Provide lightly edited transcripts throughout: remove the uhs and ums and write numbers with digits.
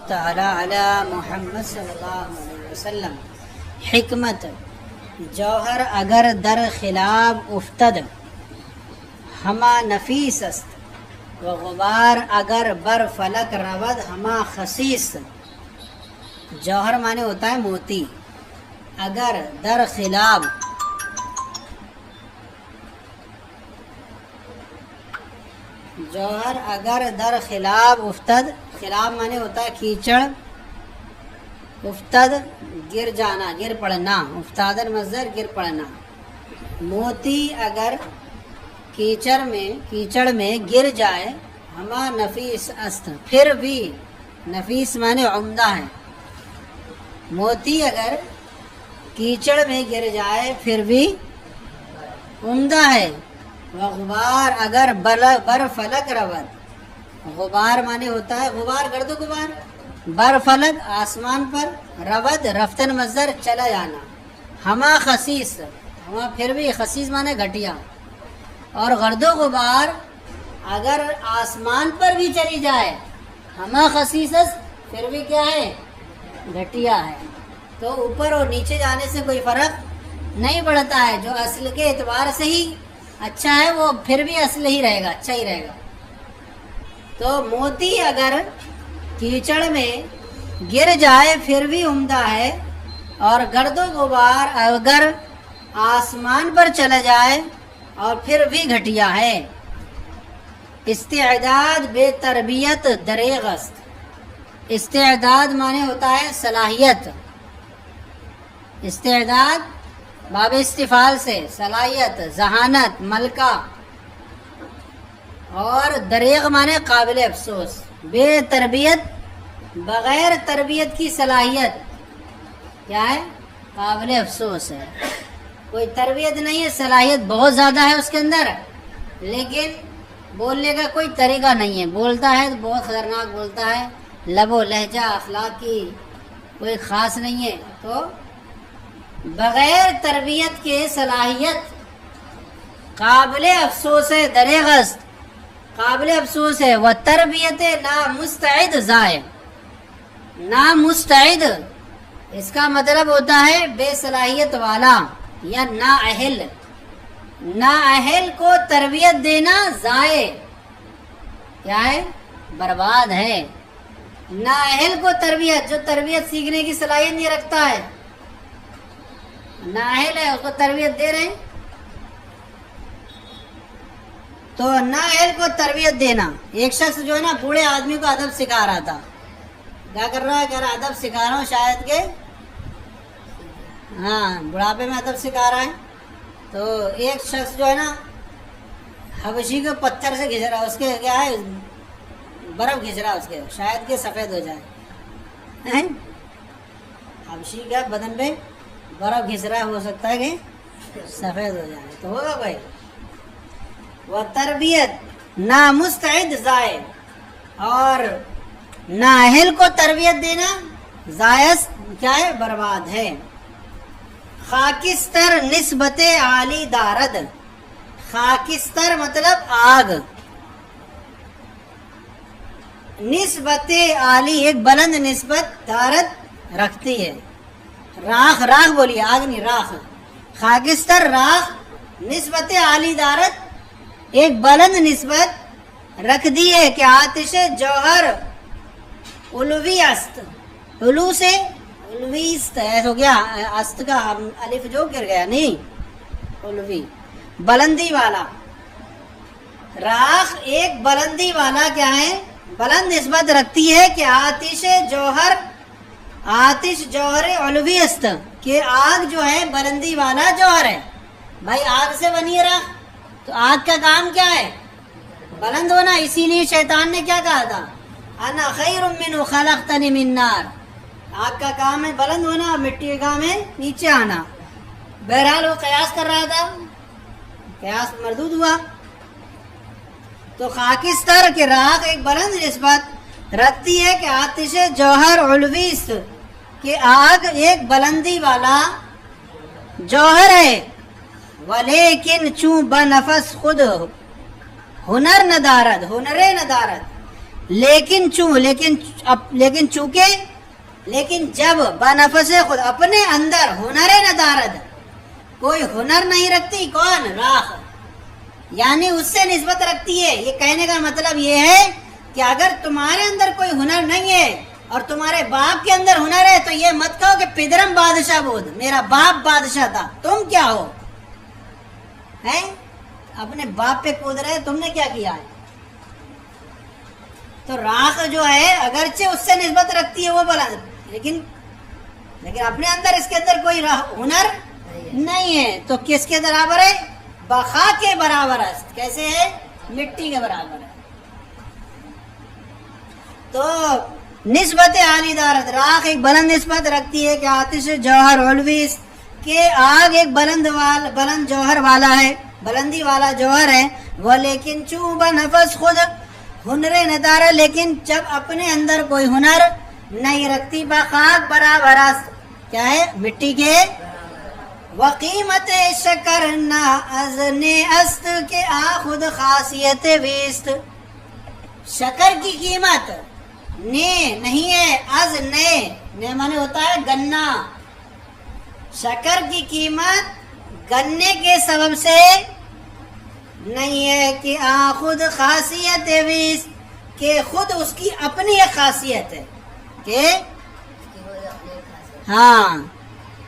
تعالی علی محمد صلی اللہ علیہ وسلم. حکمت: جوہر اگر در خلاب افتد ہما نفیس است و غبار اگر بر فلک رود ہما خسیس. جوہر معنی ہوتا ہے موتی. اگر در خلاب، جوہر اگر در خلاب افتد، خلاب معنی ہوتا ہے کیچڑ، افتد گر جانا، گر پڑنا، افتادن مصدر گر پڑنا. موتی اگر کیچڑ میں گر جائے ہما نفیس است، پھر بھی نفیس معنی عمدہ ہے. موتی اگر کیچڑ میں گر جائے پھر بھی عمدہ ہے. غبار اگر بر فلک رود، غبار معنی ہوتا ہے غبار، گرد و غبار. بر فلک آسمان پر، رود رفتن مصدر چلا جانا. ہما خسیس، ہما پھر بھی، خسیس معنی گھٹیا. اور گرد و غبار اگر آسمان پر بھی چلی جائے، ہما خسیس پھر بھی کیا ہے؟ گھٹیا ہے. تو اوپر اور نیچے جانے سے کوئی فرق نہیں پڑتا ہے. جو اصل کے اعتبار سے ہی اچھا ہے وہ پھر بھی اصل ہی رہے گا، اچھا ہی رہے گا. تو موتی اگر کیچڑ میں گر جائے پھر بھی عمدہ ہے، اور گرد و غبار اگر آسمان پر چلا جائے اور پھر بھی گھٹیا ہے. استعداد بے تربیت دریغ است. استعداد معنی ہوتا ہے صلاحیت. استعداد باب استفعال سے صلاحیت، ذہانت، ملکہ. اور دریغ معنی قابل افسوس. بے تربیت، بغیر تربیت کی صلاحیت کیا ہے؟ قابل افسوس ہے. کوئی تربیت نہیں ہے، صلاحیت بہت زیادہ ہے اس کے اندر، لیکن بولنے کا کوئی طریقہ نہیں ہے. بولتا ہے تو بہت خطرناک بولتا ہے، لب و لہجہ اخلاق کی کوئی خاص نہیں ہے. تو بغیر تربیت کے صلاحیت قابل افسوس ہے، دریغ است، قابل افسوس ہے. وہ تربیت نامستعد ضائع. نامستعد اس کا مطلب ہوتا ہے بے صلاحیت والا یا نااہل. نااہل کو تربیت دینا ضائع کیا ہے؟ برباد ہے. نااہل کو تربیت، جو تربیت سیکھنے کی صلاحیت نہیں رکھتا ہے، نااہل ہے، اس کو تربیت دے رہے ہیں. تو نااہل کو تربیت دینا. ایک شخص جو ہے نا بوڑھے آدمی کو ادب سکھا رہا تھا. کیا کر رہا ہے؟ کہہ رہا ادب سکھا رہا ہوں، شاید کہ ہاں بڑھاپے میں ادب سکھا رہا ہے. تو ایک شخص جو ہے نا حبشی کو پتھر سے گھس رہا، اس کے کیا ہے؟ برف گھس رہا اس کے، شاید کہ سفید ہو جائے. حبشی کا بدن پہ برف گھس رہا ہے، ہو سکتا ہے کہ سفید ہو جائے. تو ہوگا بھائی. وہ تربیت نامستعد ضائع، اور نااہل کو تربیت دینا ضائع کیا ہے؟ برباد ہے. خاکستر نسبت عالی دارد. خاکستر مطلب آگ. نسبت عالی ایک بلند نسبت، دارد رکھتی ہے. راخ، راخ بولیے، آگ نہیں، راخ. خاکستر راخ نسبت عالی دارد ایک بلند نسبت رکھ دی ہے کہ آتش جوہر علوی است. علو سے علوی است ہو گیا، است کا الف جو گر گیا، نہیں علوی بلندی والا. راخ ایک بلندی والا کیا ہے؟ بلند نسبت رکھتی ہے کہ آتش جوہر، آتش جوہر علوی است، کہ آگ جو ہے بلندی والا جوہر ہے. بھائی آگ سے بنی ہے راخ، تو آگ کا کام کیا ہے؟ بلند ہونا. اسی لیے شیطان نے کیا کہا تھا؟ انا خیر منہ خلقتنی من نار. آگ کا کام ہے بلند ہونا، مٹی کا کام ہے نیچے آنا. بہرحال وہ قیاس کر رہا تھا، قیاس مردود ہوا. تو خاکستر کے راخ ایک بلند نسبت رکھتی ہے کہ آتش جوہر علوی است، کہ آگ ایک بلندی والا جوہر ہے. ولیکن چون بنفس ہنر ندارت، ہنر ندارت، لیکن جب بنفس خود اپنے اندر ہنر ندارت، کوئی ہنر نہیں رکھتی، کون؟ راخ، یعنی اس سے نسبت رکھتی ہے۔ یہ کہنے کا مطلب یہ ہے کہ اگر تمہارے اندر کوئی ہنر نہیں ہے اور تمہارے باپ کے اندر ہنر ہے تو یہ مت کہو کہ پدرم بادشاہ بود، میرا باپ بادشاہ تھا، تم کیا ہو؟ ہیں اپنے باپ پہ کود رہے، تم نے کیا کیا ہے؟ تو راخ جو ہے اگرچہ اس سے نسبت رکھتی ہے وہ بلند، لیکن اپنے اندر اس کے اندر کوئی ہنر نہیں ہے، تو کس کے برابر ہے؟ بخا کے برابر ہے۔ کیسے ہے؟ مٹی کے برابر ہے۔ تو نسبت عالی دارت، راخ ایک بلند نسبت رکھتی ہے کہ آتش جوہر علوی کہ آگ ایک بلند جوہر والا ہے، بلندی والا جوہر ہے وہ، لیکن چوب نفس خود ہنر ندارہ، لیکن جب اپنے اندر کوئی ہنر نہیں رکھتی، بخاک برابر کیا ہے؟ مٹی کے۔ وقیمت شکر نہ ازن است کے خود خاصیت ویست، شکر کی قیمت نے نہیں ہے، از نے مانے ہوتا ہے گنا، شکر کی قیمت گنے کے سبب سے نہیں ہے کہ خود خاصیت ویس، کہ خود اس کی اپنی ایک خاصیت ہے، کہ ہاں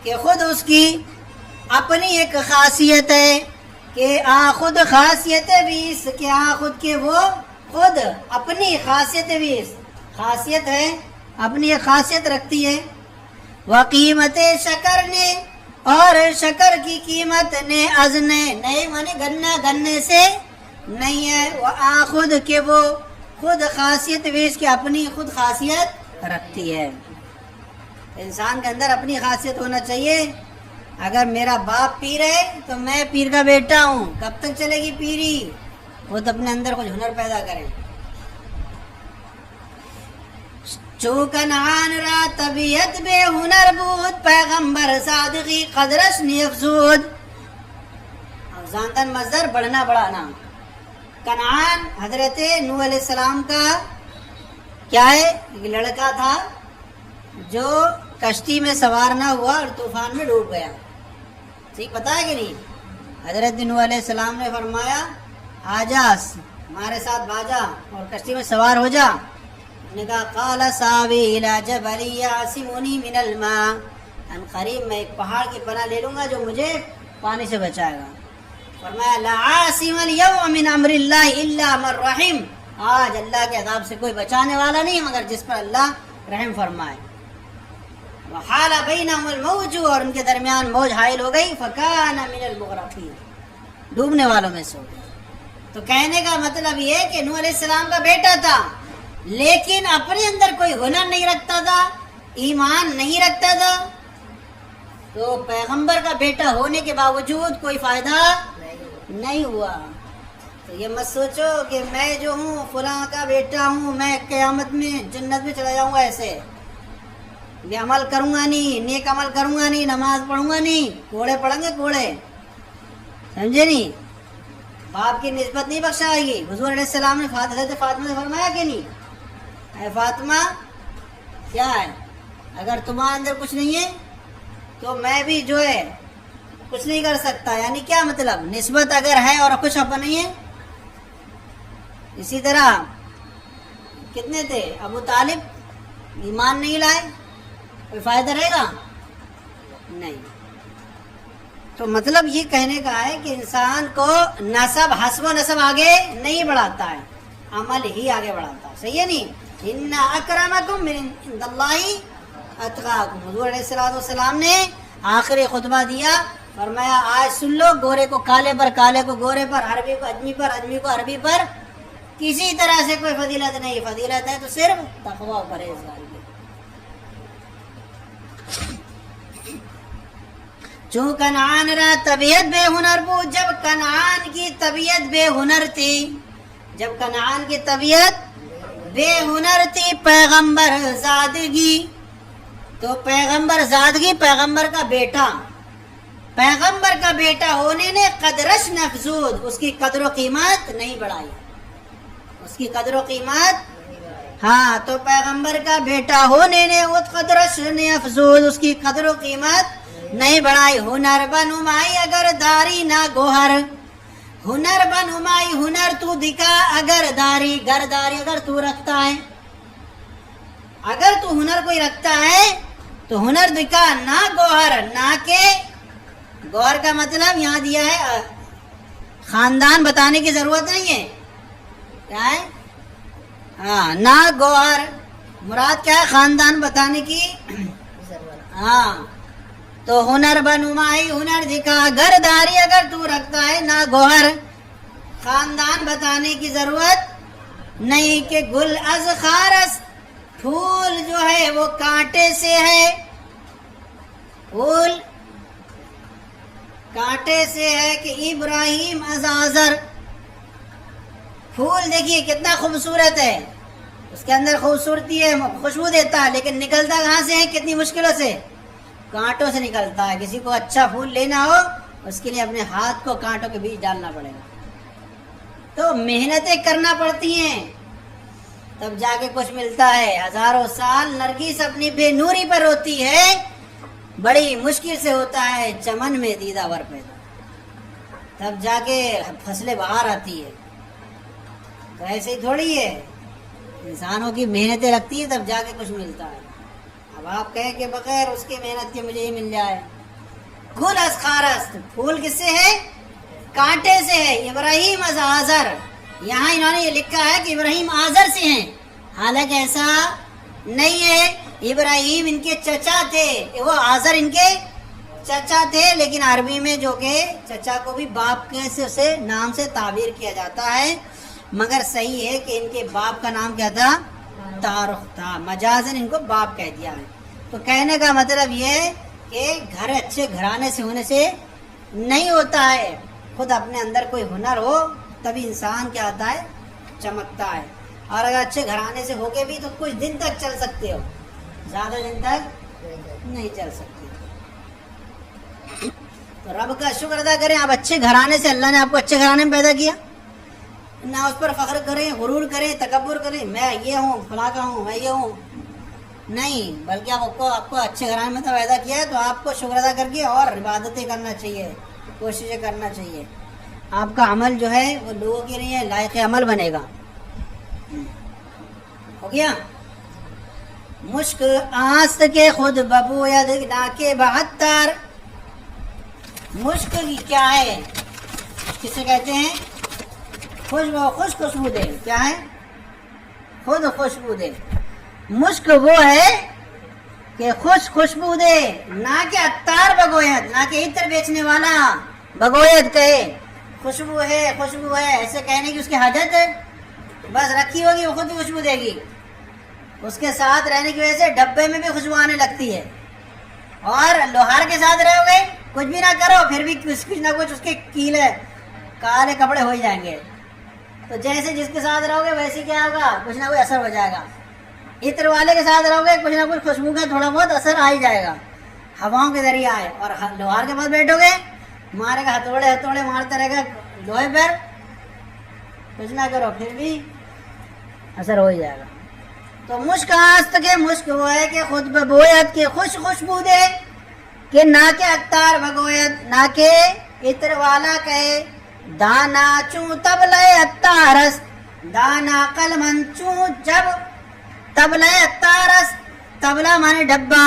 کہ خود اس کی اپنی ایک خاصیت ہے، کہ خود خاصیت ویس، کہ خود کے وہ خود اپنی خاصیت ویس، خاصیت ہے، اپنی ایک خاصیت رکھتی ہے۔ وقیمت شکر نے، اور شکر کی قیمت نے، از نے نہیں مانے گنے سے نہیں ہے، وہ خود کہ وہ خود خاصیت ویس، کی اپنی خود خاصیت رکھتی ہے۔ انسان کے اندر اپنی خاصیت ہونا چاہیے۔ اگر میرا باپ پیر ہے تو میں پیر کا بیٹا ہوں، کب تک چلے گی پیری؟ وہ تو اپنے اندر کچھ ہنر پیدا کریں۔ چو کنعان را طبیعت بے ہنر بود، پیغمبر صادقی قدرش نی افزود۔ افزاندن مصدر بڑھنا بڑھانا۔ کنعان حضرت نوح علیہ السلام کا کیا ہے؟ ایک لڑکا تھا جو کشتی میں سوار نہ ہوا اور طوفان میں ڈوب گیا، ٹھیک پتا ہے کہ نہیں؟ حضرت نوح علیہ السلام نے فرمایا آجا ہمارے ساتھ باجا اور کشتی میں سوار ہو جا۔ نے کہا قال ساوی الی جبل یعصمنی من الماء، ان قریب میں ایک پہاڑ کی پناہ لے لوں گا جو مجھے پانی سے بچائے گا۔ فرمایا لا عاصم اليوم من امر اللہ الا من رحم، آج اللہ کے عذاب سے کوئی بچانے والا نہیں مگر جس پر اللہ رحم فرمائے۔ وحال بینہم الموج، اور ان کے درمیان موج حائل ہو گئی، فکان من المغرقین، ڈوبنے والوں میں سے ہو گئی۔ تو کہنے کا مطلب یہ کہ نوح علیہ السلام کا بیٹا تھا لیکن اپنے اندر کوئی ہنر نہیں رکھتا تھا، ایمان نہیں رکھتا تھا، تو پیغمبر کا بیٹا ہونے کے باوجود کوئی فائدہ نہیں ہوا۔ تو یہ مت سوچو کہ میں جو ہوں فلاں کا بیٹا ہوں، میں قیامت میں جنت میں چلا جاؤں گا، ایسے میں عمل کروں گا نہیں، نیک عمل کروں گا نہیں، نماز پڑھوں گا نہیں، کوڑے پڑھیں گے کوڑے، سمجھے نہیں؟ باپ کی نسبت نہیں بخشائے گی۔ حضور علیہ السلام نے حضرت فاطمہ سے فرمایا کہ نہیں، اے فاطمہ کیا ہے، اگر تمہارے اندر کچھ نہیں ہے تو میں بھی جو ہے کچھ نہیں کر سکتا، یعنی کیا مطلب؟ نسبت اگر ہے اور کچھ اپن نہیں ہے۔ اسی طرح کتنے تھے؟ ابو طالب ایمان نہیں لائے، کوئی فائدہ رہے گا نہیں۔ تو مطلب یہ کہنے کا ہے کہ انسان کو نسب، حسب و نسب آگے نہیں بڑھاتا ہے، عمل ہی آگے بڑھاتا ہے، صحیح ہے نہیں؟ ان اکرمکم من عند اللہ اتقاکم، حضور علیہ السلام نے آخری خطبہ دیا، فرمایا آج سن لو، گورے کو کالے پر، کالے کو گورے پر، عربی کو اجمی پر، اجمی کو عربی پر، کسی طرح سے کوئی فضیلت نہیں، فضیلت ہے تو صرف تقوی و پرہیزگاری۔ جو کنعان را طبیعت بے ہنر بود، جب کنعان کی طبیعت بے ہنر تھی، جب کنعان کی طبیعت بے ہنر تھی، پیغمبر زادگی، تو پیغمبر زادگی پیغمبر کا بیٹا، پیغمبر کا بیٹا ہونے نے قدرش نفزود، اس کی قدر و قیمت نہیں بڑھائی۔ اس کی قدر و قیمت. ہاں تو پیغمبر کا بیٹا ہونے نے اس قدرش نے افزود اس کی قدر و قیمت نہیں بڑھائی. ہنر بنمائی اگر داری نہ گوہر, ہنر بنمائی ہنر تو دکھا اگر داری, گرداری اگر تو رکھتا ہے, اگر تو ہنر کوئی رکھتا ہے تو ہنر دکھا, نہ گوہر, نہ کہ گوہر کا مطلب یہاں دیا ہے خاندان بتانے کی ضرورت نہیں ہے. کیا ہے؟ ہاں نہ گوہر مراد کیا ہے؟ خاندان بتانے کی ضرورت. ہاں تو ہنر بنمائی ہنر دکھا, گرداری اگر تو رکھتا ہے, نہ گوہر خاندان بتانے کی ضرورت نہیں. کہ گل از خارس پھول جو ہے وہ کانٹے سے ہے, پھول کانٹے سے ہے. کہ ابراہیم از آزر, پھول دیکھیے کتنا خوبصورت ہے, اس کے اندر خوبصورتی ہے, خوشبو دیتا ہے, لیکن نکلتا کہاں سے ہے؟ کتنی مشکلوں سے, کانٹوں سے نکلتا ہے. کسی کو اچھا پھول لینا ہو اس کے لیے اپنے ہاتھ کو کانٹوں کے بیچ ڈالنا پڑے گا, تو محنتیں کرنا پڑتی ہیں تب جا کے کچھ ملتا ہے. ہزاروں سال نرگس اپنی بے نوری پر ہوتی ہے, بڑی مشکل سے ہوتا ہے چمن میں دیدہ ور پیدا, تب جا کے فصلیں باہر آتی ہے. تو ایسے ہی تھوڑی ہے, انسانوں کی محنتیں لگتی ہیں تب جا کے کچھ ملتا ہے. اب آپ کہیں کہ بغیر اس کی محنت کے مجھے ہی مل جائے. گل از خارس, پھول کس سے ہے؟ کانٹے سے ہے. ابراہیم از آزر, یہاں انہوں نے یہ لکھا ہے کہ ابراہیم آزر سے ہیں, حالانکہ ایسا نہیں ہے. ابراہیم ان کے چچا تھے, وہ آزر ان کے چچا تھے, لیکن عربی میں جو کہ چچا کو بھی باپ کے سے نام سے تعبیر کیا جاتا ہے, مگر صحیح ہے کہ ان کے باپ کا نام کیا تھا؟ تارخ تھا, مجازن ان کو باپ کہہ دیا ہے. تو کہنے کا مطلب یہ ہے کہ گھر اچھے گھرانے سے ہونے سے نہیں ہوتا ہے, خود اپنے اندر کوئی ہنر ہو تبھی انسان کیا ہوتا ہے؟ چمکتا ہے. اور اگر اچھے گھرانے سے ہو کے بھی تو کچھ دن تک چل سکتے ہو, زیادہ دن تک نہیں چل سکتے. تو رب کا شکر ادا کریں, آپ اچھے گھرانے سے, اللہ نے آپ کو اچھے گھرانے میں پیدا کیا, نہ اس پر فخر کریں, غرور کریں, تکبر کریں, میں یہ ہوں, فلاں کا ہوں, میں یہ ہوں, نہیں, بلکہ آپ کو اچھے گھرانے میں پیدا کیا ہے تو آپ کو شکر ادا کر کے اور عبادتیں کرنا چاہیے, کوششیں کرنا چاہیے. آپ کا عمل جو ہے وہ لوگوں کے لیے لائق عمل بنے گا. ہو گیا. مشک آست کے خود ببوید ڈاکے بہتر, مشک کیا ہے؟ کسے کہتے ہیں؟ خوش خوشبو دے. کیا ہے؟ خود خوشبو دے. مشک وہ ہے کہ خوشبو دے, نہ کہ عطار بگوید, نہ کہ عطر بیچنے والا بگوید کہے خوشبو ہے خوشبو ہے, ایسے کہنے کی اس کی حاجت ہے؟ بس رکھی ہوگی وہ خود خوشبو دے گی. اس کے ساتھ رہنے کی وجہ سے ڈبے میں بھی خوشبو آنے لگتی ہے, اور لوہار کے ساتھ رہو گے کچھ بھی نہ کرو پھر بھی کچھ نہ کچھ اس کے کیلے کالے کپڑے ہو جائیں گے. تو جیسے جس کے ساتھ رہو گے ویسے کیا ہوگا؟ کچھ نہ کچھ اثر ہو جائے گا. عطر والے کے ساتھ رہو گے کچھ نہ کچھ خوشبو کا تھوڑا بہت اثر آ ہی جائے گا, ہواؤں کے ذریعے آئے. اور لوہار کے پاس بیٹھو گے مارے گا, ہتھوڑے مارتا رہے گا لوہے پر, کچھ نہ کرو پھر بھی اثر ہو ہی جائے گا. تو مشک آست کے مشک وہ ہے کہ خود ببویت کے خوشبو دے, کہ نہ کہ عطار بگویت, نہ کہ عطر والا کہے. دانا چوں تبلے عطارست, دانا قلمن چوں جب تبلے عطارست, تبلا مانے ڈبا,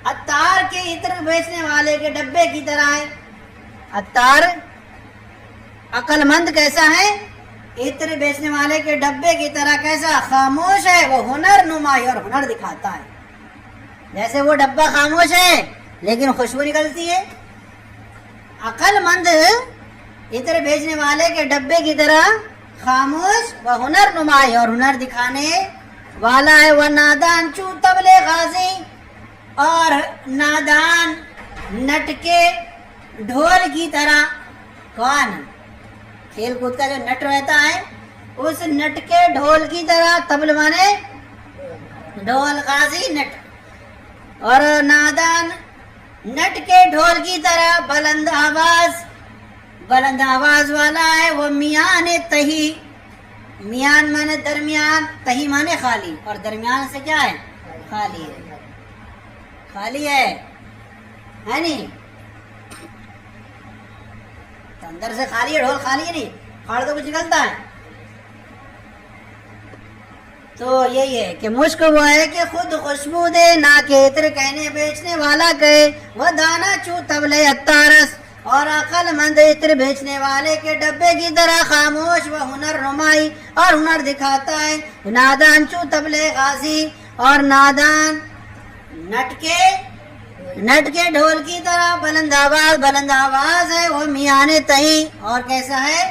عطار کے عطر بیچنے والے کے ڈبے کی طرح ہے. عطار عقل مند کیسا ہے؟ عطر بیچنے والے کے ڈبے کی طرح. کیسا؟ خاموش ہے, وہ ہنر نمائی اور ہنر دکھاتا ہے. جیسے وہ ڈبہ خاموش ہے لیکن خوشبو نکلتی ہے. عقل مند عطر بیچنے والے کے ڈبے کی طرح خاموش و ہنر نمائی اور ہنر دکھانے والا ہے. وہ نادان چوں تبلے غازی, اور نادان نٹ کے ڈھول کی طرح. کون؟ کھیل کود کا جو نٹ رہتا ہے اس نٹ کے ڈھول کی طرح. تبل مانے ڈھول, غازی نٹ, اور نادان نٹ کے ڈھول کی طرح. بلند آواز والا ہے وہ میاں تہی, میان مانے درمیان، تہی مانے خالی، اور درمیان سے کیا ہے؟ خالی ہے، خالی ہے نہیں؟ تو اندر سے خالی ہے، ڈھول خالی ہے نہیں، پھاڑ تو کچھ نکلتا ہے۔ تو یہی ہے کہ مشک وہ ہے کہ خود خوشبو دے، نہ کہ عطر کہنے بیچنے والا کہے، وہ دانا چو طبلے اتارس، اور عقل مند عطر بیچنے والے کے ڈبے کی طرح خاموش، وہ ہنر نمائی اور ہنر دکھاتا ہے، نادان چو طبلے غازی، اور نادان نٹ کے ڈھول کی طرح بلند آواز ہے، وہ میان تہی، اور کیسا ہے؟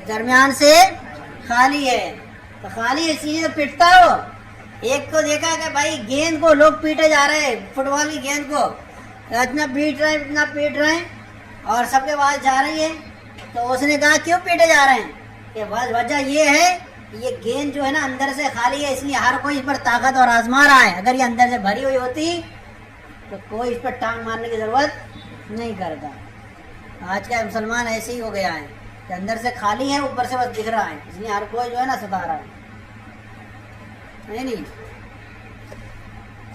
درمیان سے خالی ہے۔ تو خالی اس لیے پیٹتا ہو۔ ایک کو دیکھا کہ بھائی گیند کو لوگ پیٹے جا رہے ہیں، فٹ بال کی گیند کو اتنا پیٹ رہے ہیں، اتنا پیٹ رہے ہیں، اور سب کے پاس جا رہی ہے۔ تو اس نے کہا کیوں پیٹے جا رہے ہیں؟ کہ وجہ یہ ہے کہ یہ گیند جو ہے نا اندر سے خالی ہے، اس لیے ہر کوئی اس پر طاقت اور آزما رہا ہے۔ اگر یہ اندر سے بھری ہوئی ہوتی تو کوئی اس پر ٹانگ مارنے کی ضرورت نہیں کرتا۔ آج کا مسلمان ایسے ہی ہو گیا ہے کہ اندر سے خالی ہے، اوپر سے بس دکھ رہا ہے، اس لیے ہر کوئی جو ہے نا ستا رہا ہے نہیں۔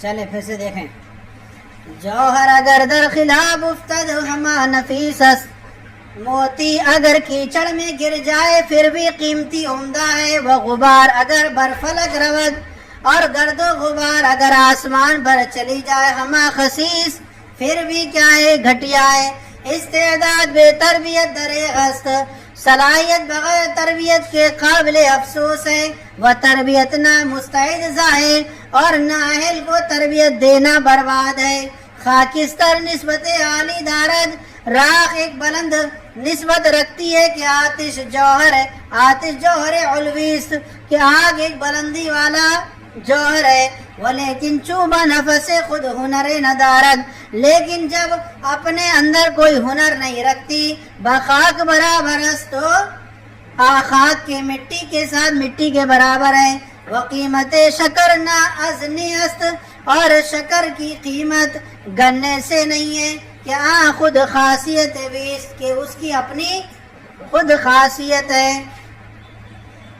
چلے پھر سے دیکھیں، جوہر اگر در خلاب افتد ہما نفیس است، موتی اگر کیچڑ میں گر جائے پھر بھی قیمتی عمدہ ہے، وہ غبار اگر بر فلک رود، اور گرد و غبار اگر آسمان پر چلی جائے، ہما خسیس پھر بھی کیا ہے؟ گھٹیا ہے۔ استعداد بے تربیت درے غست، صلاحیت بغیر تربیت کے قابل افسوس ہے، وہ تربیت نہ مستعد ظاہر، اور نااہل کو تربیت دینا برباد ہے۔ خاکستر نسبت عالی دارد، راخ ایک بلند نسبت رکھتی ہے کہ آتش جوہر ہے، آتش جوہر علویست، کہ آگ ایک بلندی والا جوہر ہے، ولیکن چوبہ نفس خود ہنر ندارد، لیکن جب اپنے اندر کوئی ہنر نہیں رکھتی، بخاک برابر است، تو خاک کے مٹی کے ساتھ مٹی کے برابر ہے، وقیمت شکر نہ ازنی است، اور شکر کی قیمت گننے سے نہیں ہے، کہ خود خاصیت ویست، کہ اس کی اپنی خود خاصیت ہے۔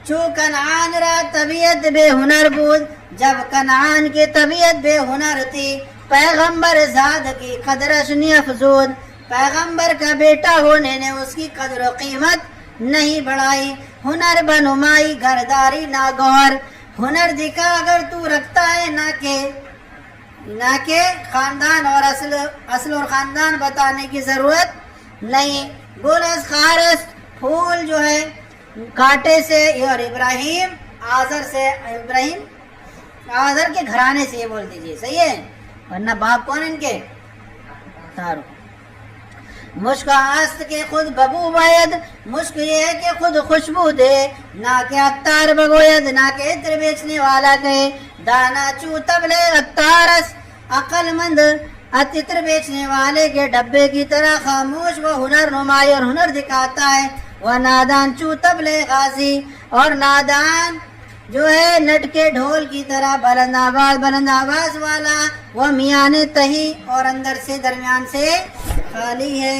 چو کنعان را طبیعت بے ہنر بود، جب کنعان کی طبیعت بے ہنر تھی، پیغمبر زاد کی قدرش نی افزود، پیغمبر کا بیٹا ہونے نے اس کی قدر و قیمت نہیں بڑھائی۔ ہنر بنمائی گھرداری ناگوہر، ہنر دکھا اگر تو رکھتا ہے، نہ کہ خاندان اور اصل اور خاندان بتانے کی ضرورت نہیں۔ گل از خارس، پھول جو ہے کانٹے سے، اور ابراہیم آذر کے گھرانے سے، یہ بول دیجیے، صحیح ہے، ورنہ باپ کون ان کے؟ تارو۔ مشک آست کے خود ببو باید، مشک یہ ہے کہ خود خوشبو دے، نہ کہ عطار بگوید، نہ کہ عطر بیچنے والا کہے، دانا چو طبلے اتارس، عقل مند عطر بیچنے والے کے ڈبے کی طرح خاموش، وہ ہنر نمائی اور ہنر دکھاتا ہے، وہ نادان چو طبلے غازی، اور نادان جو ہے نٹ کے ڈھول کی طرح بلند آواز والا، وہ میان تہی، اور اندر سے درمیان سے خالی ہے۔